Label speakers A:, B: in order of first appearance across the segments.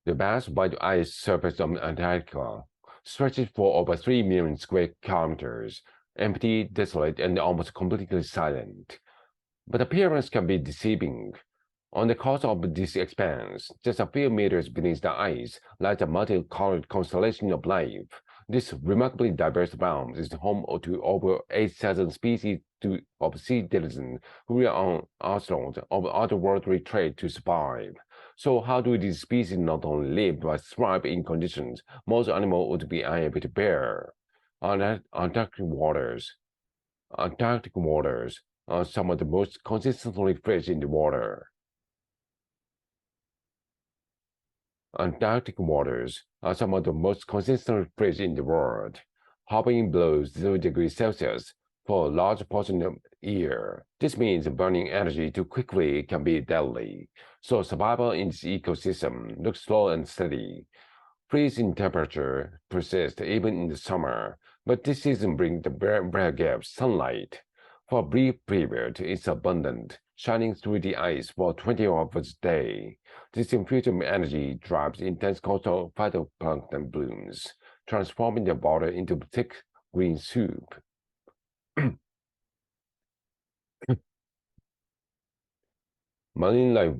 A: The vast white ice surface of Antarctica stretches for over 3 million square kilometers, empty, desolate, and almost completely silent. But appearance can be deceiving. On the coast of this expanse, just a few meters beneath the ice, lies a multicolored constellation of life. This remarkably diverse realm is home to over 8,000 species of sea denizens who rely on onslaught of otherworldly trade to survive. So how do these species not only live but thrive in conditions most animals would be unable to bear? Antarctic waters. Antarctic waters are some of the most consistently fresh in the water. Antarctic waters are some of the most consistently fresh in the world, hovering below 0 degrees Celsius for a large portion of the year. This means burning energy too quickly can be deadly, so survival in this ecosystem looks slow and steady. Freezing temperature persists even in the summer, but this season brings the rare gift sunlight. For a brief period, it's abundant, shining through the ice for 20 hours a day. This infusion of energy drives intense coastal phytoplankton blooms, transforming the water into thick green soup. Marine life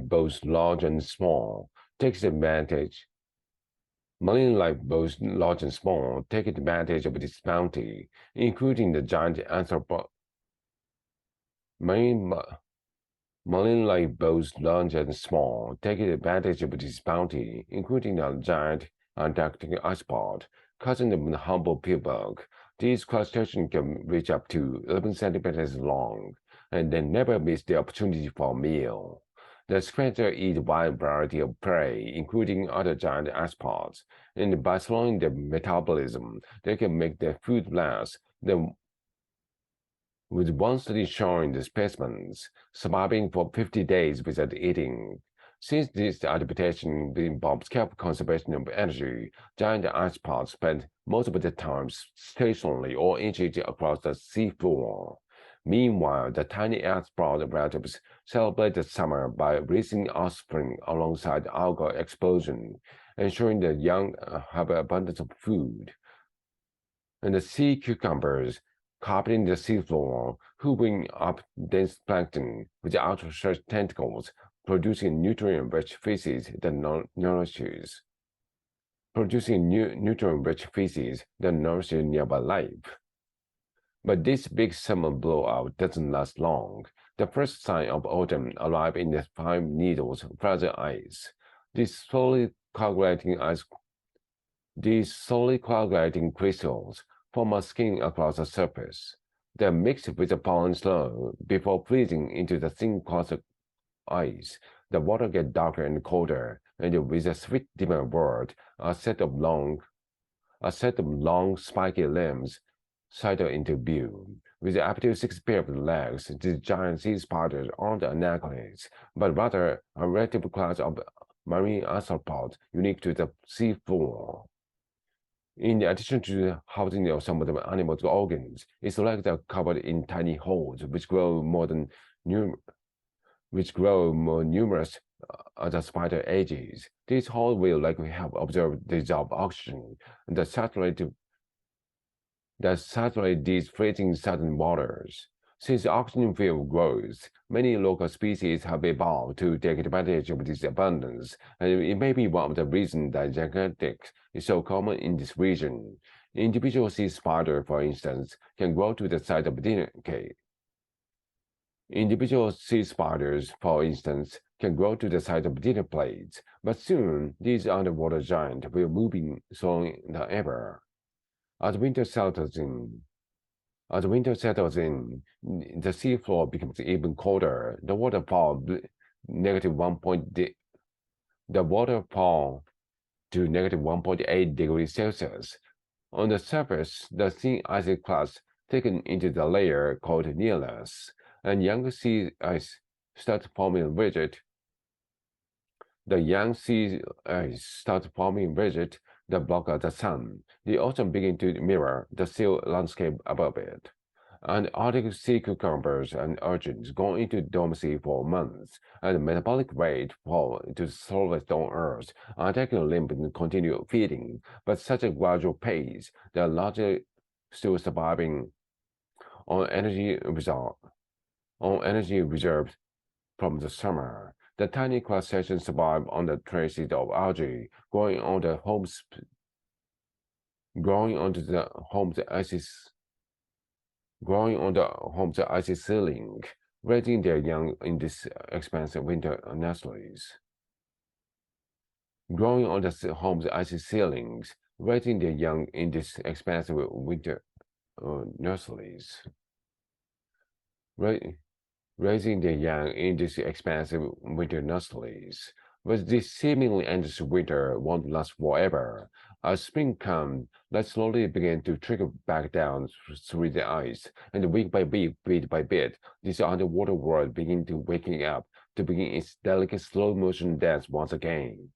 A: both large and small, takes advantage. Marine life, both large and small, take advantage of this bounty, including the giant Marine life, both large and small, take advantage of this bounty, including the giant Antarctic icebird, cousin of the humble peabug. These crustaceans can reach up to 11 centimeters long, and they never miss the opportunity for a meal. The creature eat a wide variety of prey, including other giant icepods, and by slowing their metabolism, they can make their food last. With one study showing the specimens surviving for 50 days without eating. Since this adaptation involves careful conservation of energy, giant icepods spend most of their time stationary or inches across the seafloor. Meanwhile, the tiny icebird relatives celebrate the summer by raising offspring alongside algal explosion, ensuring the young have abundance of food. And the sea cucumbers carpeting the seafloor, hoovering up dense plankton with outstretched tentacles, producing nutrient-rich feces that nourishes nearby life. But this big summer blowout doesn't last long. The first sign of autumn arrives in the 5 needles of fragile ice. These slowly coagulating crystals form a skin across the surface. They mix with the pollen slow before freezing into the thin crust of ice. The water gets darker and colder, and with a sweet dimmer word, a set of long, spiky limbs settle into view. With up to 6 pairs of legs, these giant sea spiders aren't anaconds, but rather a relative class of marine arthropods unique to the seafloor. In addition to the housing of some of the animal's organs, its legs are covered in tiny holes which grow more numerous as the spider ages. These holes will likely help absorb dissolved oxygen that saturate these freezing southern waters. Since the oxygen field grows, many local species have evolved to take advantage of this abundance, and it may be one of the reasons that gigantics is so common in this region. Individual sea spider, for instance, can grow to the size of a dinner cake. Individual sea spiders, for instance, can grow to the size of dinner plates, but soon these underwater giants will move in slower than ever. As winter settles in, the seafloor becomes even colder. The water fall to negative 1.8 degrees Celsius. On the surface, the thin icy crust thickens into the layer called nihilus, and young sea ice starts forming rigid. The young sea ice starts forming rigid that block out the sun. The ocean begins to mirror the sea landscape above it. and Arctic sea cucumbers and urchins go into dormancy for months, and the metabolic rate fall to the slowest on Earth, attacking limb and continue feeding, but such a gradual pace, they are largely still surviving on energy reserves from the summer. The tiny crustaceans survive on the traces of algae growing on the home's icy ceiling, raising their young in these expansive winter nurseries. Growing on the home's icy ceilings, raising their young in these expansive winter nurseries. Raising their young in these expansive winter nurseries. But this seemingly endless winter won't last forever. As spring comes, let's slowly begin to trickle back down through the ice, and week by week, bit by bit, this underwater world begin to waking up, to begin its delicate slow motion dance once again.